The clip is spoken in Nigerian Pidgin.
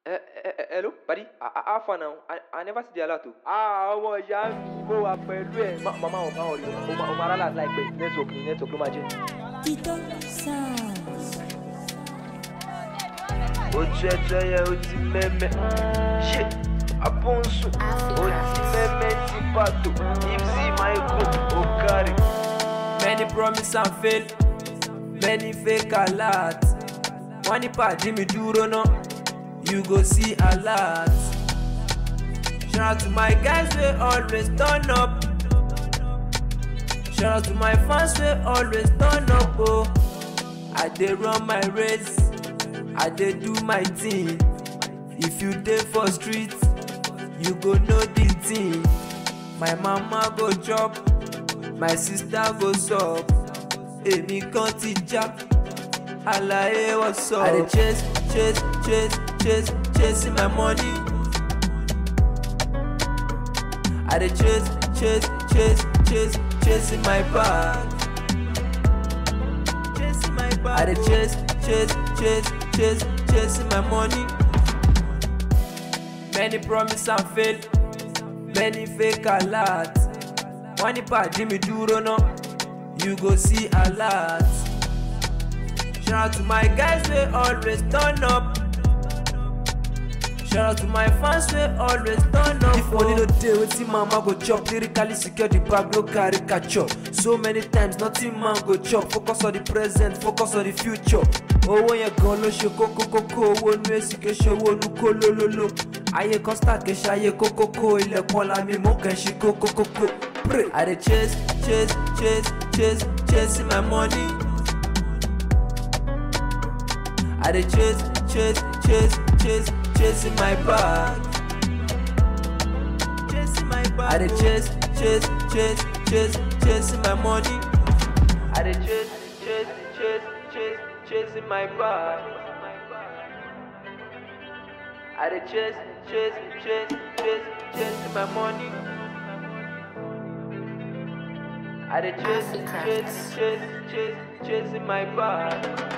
Hello, buddy. How far now? I never see the alert. Ọmọ ìyá mi mo wà pẹ̀lú ẹ̀. Mama ò máa rí o. O máa rálá láìpẹ́. Network ló máa jẹ́. Tito Sounds. Ojú ẹjọ́ yẹn ó ti mẹ́mẹ́. Ṣé àpọ́nsù? Ó ti mẹ́mẹ́ ti pàtó. Ipsy Michael Okari. Many promise and fail. Many fake alert. Wọ́n ní pàdé mi dúró náà. You go see a lot. Shout out to my guys, we always turn up. Shout out to my fans, we always turn up. Oh, I dey run my race, I dey do my thing. If you dey for street, you go know the thing. My mama go chop, my sister go sup. Èmi kan ti já, àlàyé what's up? I dey chasing my money. I dey chasing my bag. Chasing my bag. I dey chasing my money. Many promise and fail. Many fake alert. Wọ́n ní pàdé mi dúró náà. You go see a lot. Shout out to my guys, we always turn up. Shout out to my fans, we always turn up. If money no dey, wetin mama go chop? Lyrically secure the bag, no caricature. So many times, nothing man go chop. Focus on the present, focus on the future. Owó yẹn gan ló ṣe kókókókó. Owó nu èsì ké ṣe owó nu kó lólóló. Ayé kọ́sítà ké ṣe ayé kókókó. Ilẹ̀kùn ọ̀la mi mú kẹ́ ṣe kókókókó. I dey chasing my money. I dey chasing my bag. Chasing my bag. I dey chasing my money. I dey chasing my bag. I dey chasing my money. I dey chasing my bag.